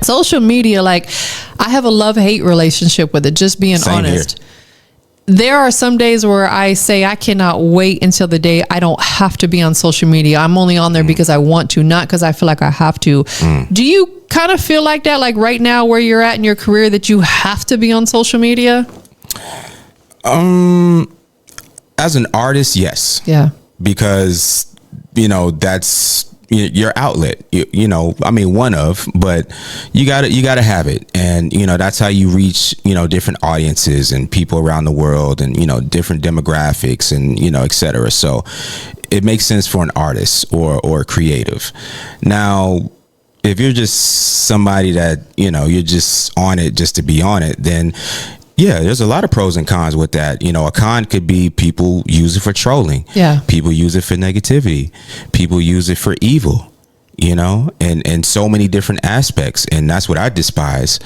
social media, like, I have a love-hate relationship with it, just being Same honest. Here. There are some days where I say I cannot wait until the day I don't have to be on social media. I'm only on there because I want to, not because I feel like I have to. Do you kind of feel like that, like right now where you're at in your career, that you have to be on social media? As an artist, yes. Yeah. Because, that's your outlet, I mean, one of, but you gotta have it. And, that's how you reach, different audiences and people around the world and, different demographics and, et cetera. So it makes sense for an artist or creative. Now, if you're just somebody that, you're just on it just to be on it, then yeah, there's a lot of pros and cons with that. A con could be people use it for trolling. Yeah. People use it for negativity. People use it for evil, and so many different aspects. And that's what I despise.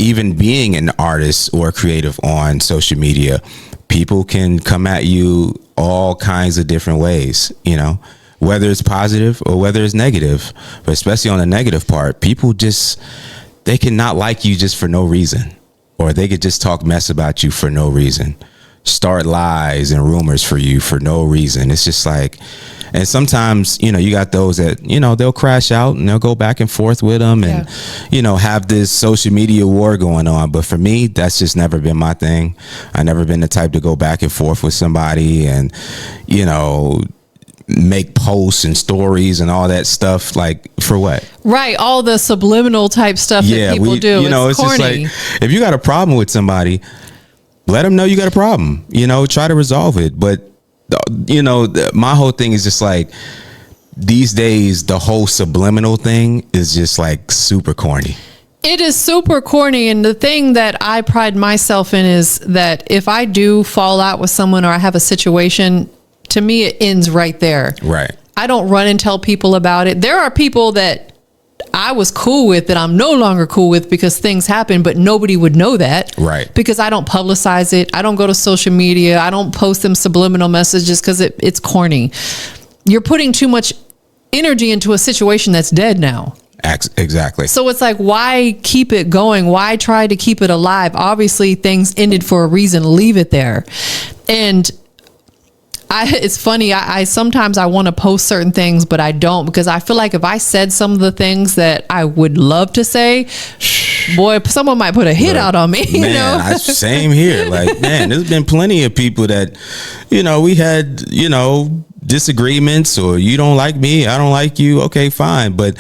Even being an artist or creative on social media, people can come at you all kinds of different ways, whether it's positive or whether it's negative. But especially on the negative part, people they cannot like you just for no reason. Or they could just talk mess about you for no reason, start lies and rumors for you for no reason. It's just like, and sometimes, you got those that, they'll crash out and they'll go back and forth with them and, have this social media war going on. But for me, that's just never been my thing. I never been the type to go back and forth with somebody and, make posts and stories and all that stuff, like, for what? Right, all the subliminal type stuff that people do. It's corny. Just like, if you got a problem with somebody, let them know you got a problem. Try to resolve it. But my whole thing is just like, these days the whole subliminal thing is just like super corny. It is super corny. And the thing that I pride myself in is that if I do fall out with someone or I have a situation, to me, it ends right there. Right. I don't run and tell people about it. There are people that I was cool with that I'm no longer cool with because things happen, but nobody would know that. Right. Because I don't publicize it. I don't go to social media. I don't post them subliminal messages because it's corny. You're putting too much energy into a situation that's dead now. Exactly. So it's like, why keep it going? Why try to keep it alive? Obviously, things ended for a reason. Leave it there. And it's funny. I sometimes I want to post certain things, but I don't, because I feel like if I said some of the things that I would love to say, boy, someone might put a hit out on me. Same here. Like, man, there's been plenty of people that, we had, disagreements, or you don't like me, I don't like you. Okay, fine. But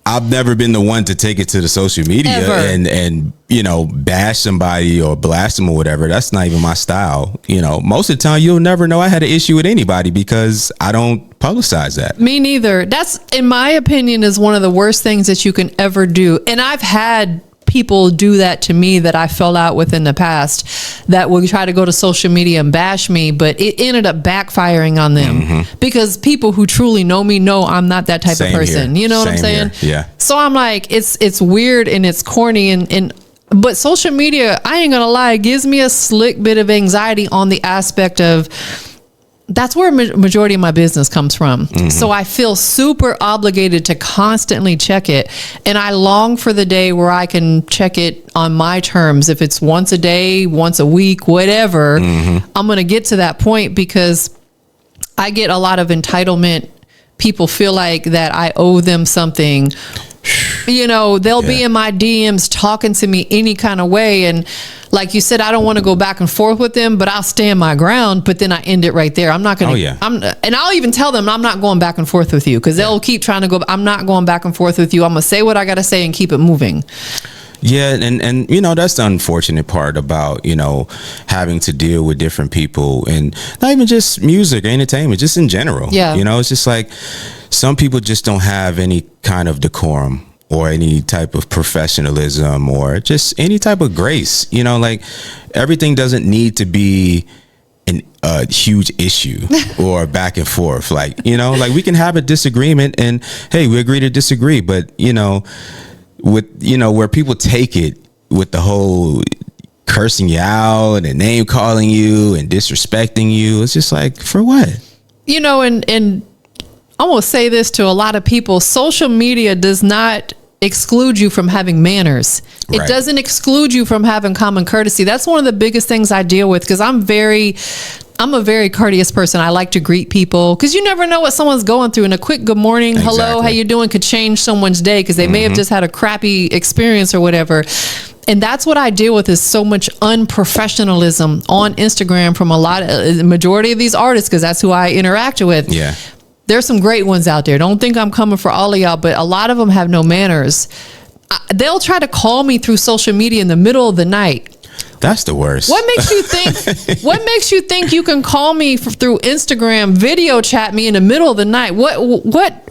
I've never been the one to take it to the social media and bash somebody or blast them or whatever. That's not even my style. Most of the time you'll never know I had an issue with anybody because I don't publicize that. Me neither. That's, in my opinion, is one of the worst things that you can ever do. And I've had people do that to me that I fell out with in the past, that will try to go to social media and bash me, but it ended up backfiring on them because people who truly know me know I'm not that type of person. Here. You know what I'm saying? Here. Yeah. So I'm like, it's weird and it's corny but social media, I ain't gonna lie, it gives me a slick bit of anxiety on the aspect of, that's where majority of my business comes from. So I feel super obligated to constantly check it. And I long for the day where I can check it on my terms. If it's once a day, once a week, whatever, I'm going to get to that point, because I get a lot of entitlement. People feel like that I owe them something. They'll be in my DMs talking to me any kind of way. And like you said, I don't want to go back and forth with them, but I'll stand my ground. But then I end it right there. I'm not going to, and I'll even tell them I'm not going back and forth with you, because they'll keep trying to go. I'm not going back and forth with you. I'm going to say what I got to say and keep it moving. Yeah. And that's the unfortunate part about, having to deal with different people, and not even just music or entertainment, just in general. Yeah. It's just like, some people just don't have any kind of decorum or any type of professionalism or just any type of grace. Like, everything doesn't need to be a huge issue or back and forth. Like, like, we can have a disagreement and, hey, we agree to disagree. But, with, where people take it with the whole cursing you out and name calling you and disrespecting you, it's just like, for what? And I'm going to say this to a lot of people: social media does not exclude you from having manners. It doesn't exclude you from having common courtesy. That's one of the biggest things I deal with, because I'm a very courteous person. I like to greet people, because you never know what someone's going through. And a quick good morning, hello, how you doing could change someone's day, because they may have just had a crappy experience or whatever. And that's what I deal with, is so much unprofessionalism on Instagram from the majority of these artists, because that's who I interact with. Yeah. There's some great ones out there. Don't think I'm coming for all of y'all, but a lot of them have no manners. They'll try to call me through social media in the middle of the night. That's the worst. What makes you think? What makes you think you can call me through Instagram, video chat me in the middle of the night? What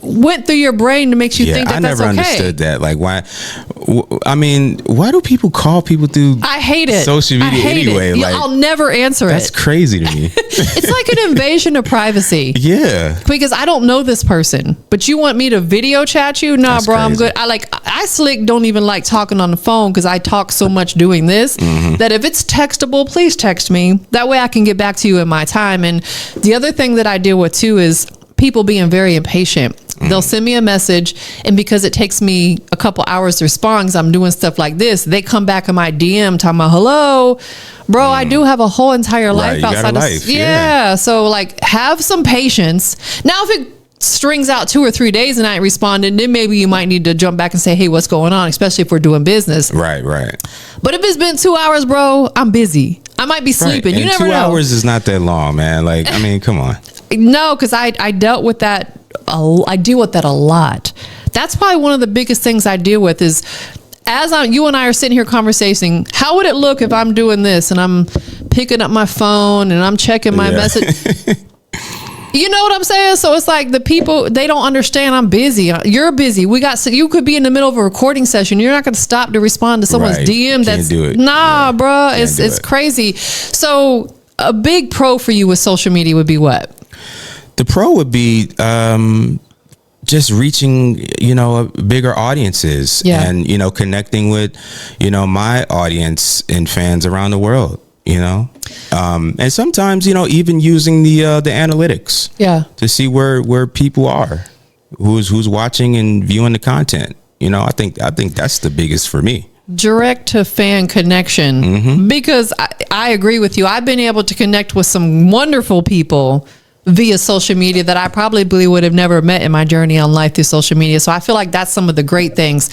went through your brain to make you think that that's okay? I never understood that. Like, why? I mean, why do people call people through? I hate it. Social media anyway. Like, I'll never answer that's it. That's crazy to me. It's like an invasion of privacy. Yeah. Because I don't know this person, but you want me to video chat you? Nah, that's bro, crazy. I'm good. I slick don't even like talking on the phone, because I talk so much doing this that if it's textable, please text me. That way I can get back to you in my time. And the other thing that I deal with too is people being very impatient. They'll send me a message, and because it takes me a couple hours to respond, because I'm doing stuff like this, they come back in my DM talking about, hello, bro, I do have a whole entire life outside of life. Yeah. So like, have some patience. Now, if it strings out 2 or 3 days and I ain't responding, then maybe you might need to jump back and say, hey, what's going on? Especially if we're doing business. Right. But if it's been 2 hours, bro, I'm busy. I might be sleeping. And you never know. 2 hours is not that long, man. Like, I mean, come on. No, because I dealt with that. I deal with that a lot. That's probably one of the biggest things I deal with is, you and I are sitting here conversating, how would it look if I'm doing this and I'm picking up my phone and I'm checking my message? You know what I'm saying? So it's like the people, they don't understand I'm busy. You're busy. You could be in the middle of a recording session. You're not going to stop to respond to someone's DM. Can't do it. Nah, bro. It's crazy. So a big pro for you with social media would be what? The pro would be just reaching, bigger audiences and, connecting with, my audience and fans around the world. And sometimes, even using the analytics to see where people are, who's watching and viewing the content. I think that's the biggest for me. Direct to fan connection, because I agree with you. I've been able to connect with some wonderful people via social media that I probably would have never met in my journey on life through social media. So I feel like that's some of the great things.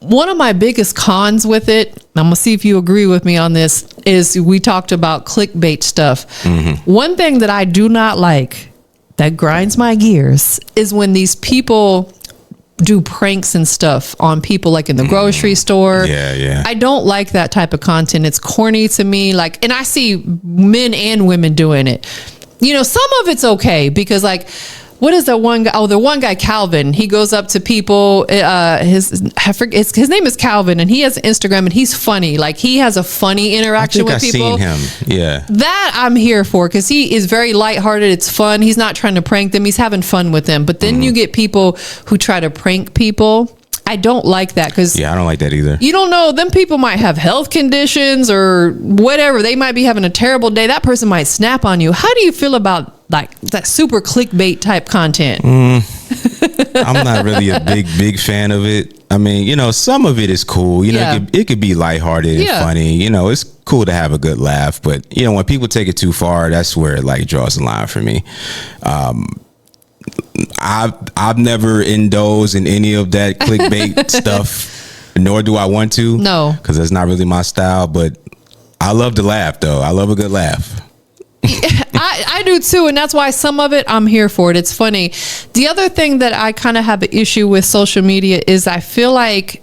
One of my biggest cons with it, I'm going to see if you agree with me on this, is we talked about clickbait stuff. One thing that I do not like, that grinds my gears, is when these people do pranks and stuff on people, like in the grocery store. I don't like that type of content. It's corny to me. Like, and I see men and women doing it. Some of it's okay, because like, what is the one guy? Oh, the one guy, Calvin. He goes up to people. His name is Calvin, and he has Instagram, and he's funny. Like, he has a funny interaction with people. I've seen him. Yeah. That I'm here for, because he is very lighthearted. It's fun. He's not trying to prank them. He's having fun with them. But then you get people who try to prank people. I don't like that, because I don't like that either. You don't know, them people might have health conditions or whatever. They might be having a terrible day. That person might snap on you. How do you feel about like that super clickbait type content? I'm not really a big fan of it. I mean, some of it is cool. It could be lighthearted and funny. It's cool to have a good laugh. But when people take it too far, that's where it like draws the line for me. I've never indulged in any of that clickbait stuff, nor do I want to. No, because that's not really my style. But I love to laugh, though. I love a good laugh. I do too, and that's why some of it I'm here for it. It's funny. The other thing that I kind of have an issue with social media is I feel like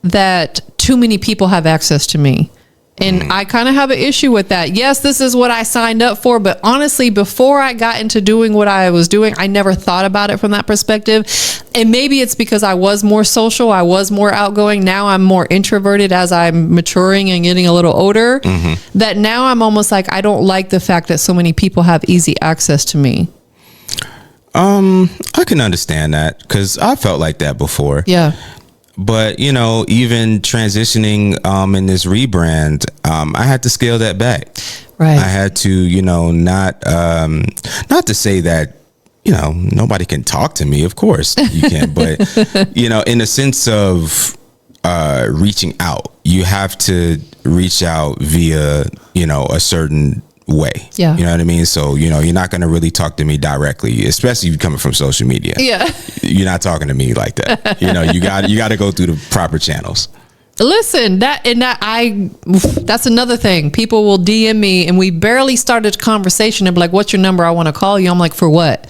that too many people have access to me. And I kind of have an issue with that. Yes, this is what I signed up for, but honestly, before I got into doing what I was doing, I never thought about it from that perspective. And maybe it's because I was more social, I was more outgoing. Now I'm more introverted as I'm maturing and getting a little older. That now I'm almost like, I don't like the fact that so many people have easy access to me. I can understand that, because I felt like that before. Yeah. But, even transitioning in this rebrand, I had to scale that back. Right. I had to, not to say that nobody can talk to me. Of course you can. But, in the sense of reaching out, you have to reach out via, a certain way. Yeah. You know what I mean? So, you're not going to really talk to me directly, especially if you're coming from social media. Yeah. You're not talking to me like that. You got to go through the proper channels. Listen, that's another thing. People will DM me and we barely started a conversation and be like, what's your number? I want to call you. I'm like, for what?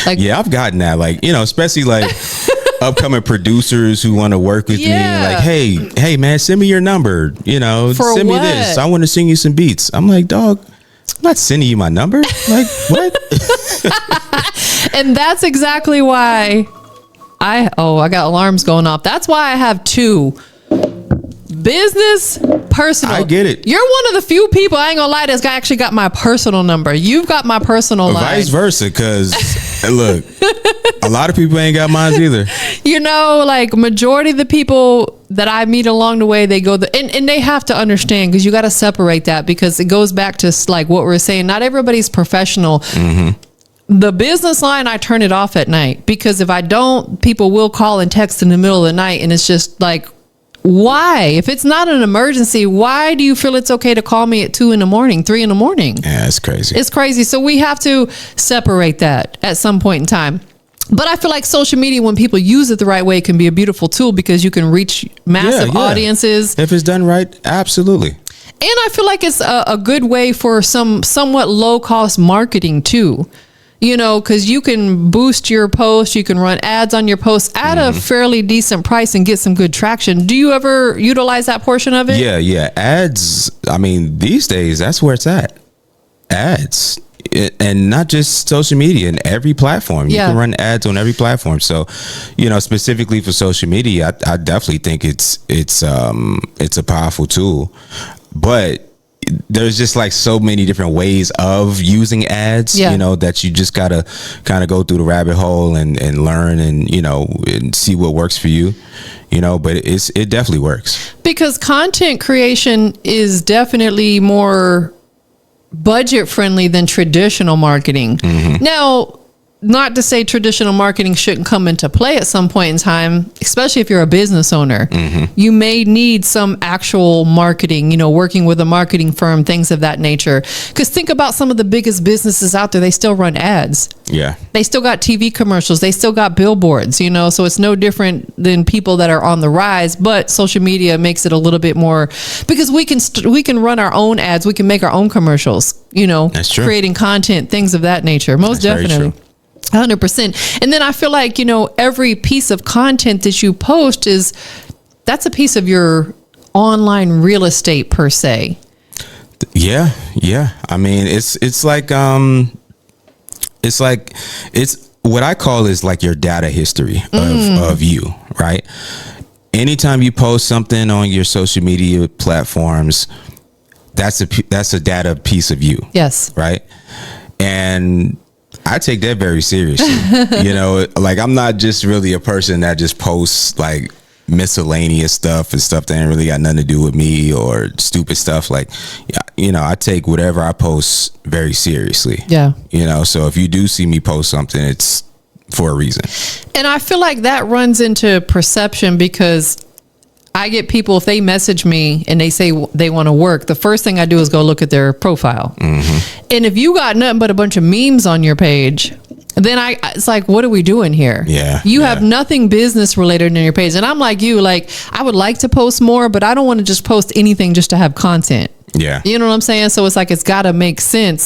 Like, yeah, I've gotten that. Like, especially like upcoming producers who want to work with me. Like, hey, man, send me your number. Send me this. I want to sing you some beats. I'm like, dog, I'm not sending you my number. Like, what? And that's exactly why I got alarms going off. That's why I have two. Business, personal. I get it. You're one of the few people, I ain't gonna lie, that's actually got my personal number. You've got my personal line. Vice versa, because look, a lot of people ain't got mine either. Like majority of the people that I meet along the way, they go and they have to understand, because you got to separate that, because it goes back to like what we're saying. Not everybody's professional. Mm-hmm. The business line, I turn it off at night, because if I don't, people will call and text in the middle of the night, and it's just like, why? If it's not an emergency, why do you feel it's okay to call me at 2 a.m, 3 a.m? Yeah, it's crazy. It's crazy. So we have to separate that at some point in time. But I feel like social media, when people use it the right way, can be a beautiful tool, because you can reach massive audiences. If it's done right, absolutely. And I feel like it's a good way for somewhat low cost marketing too. Because you can boost your post, you can run ads on your posts at a fairly decent price and get some good traction. Do you ever utilize that portion of it? Yeah. Ads, I mean, these days, that's where it's at. Ads. And not just social media, in every platform. You can run ads on every platform. So, specifically for social media, I definitely think it's a powerful tool. But there's just like so many different ways of using ads, that you just gotta kind of go through the rabbit hole and learn and and see what works for you, but it definitely works, because content creation is definitely more budget friendly than traditional marketing. Mm-hmm. Now, not to say traditional marketing shouldn't come into play at some point in time, especially if you're a business owner. Mm-hmm. You may need some actual marketing, working with a marketing firm, things of that nature. Because think about some of the biggest businesses out there, they still run ads. Yeah. They still got TV commercials. They still got billboards, so it's no different than people that are on the rise, but social media makes it a little bit more, because we can run our own ads. We can make our own commercials, That's true. Creating content, things of that nature. Most definitely. 100%. And then I feel like, every piece of content that you post that's a piece of your online real estate per se. Yeah. I mean, it's what I call is like your data history of you, right? Anytime you post something on your social media platforms, that's a data piece of you. Yes. Right. And I take that very seriously. Like, I'm not just really a person that just posts like miscellaneous stuff and stuff that ain't really got nothing to do with me, or stupid stuff. Like, I take whatever I post very seriously. Yeah. So if you do see me post something, it's for a reason. And I feel like that runs into perception, because I get people, if they message me and they say they want to work, the first thing I do is go look at their profile. Mm-hmm. And if you got nothing but a bunch of memes on your page, then it's like, what are we doing here? Yeah. You have nothing business related in your page. And I'm like you, like, I would like to post more, but I don't want to just post anything just to have content. Yeah. You know what I'm saying? So it's like, it's got to make sense.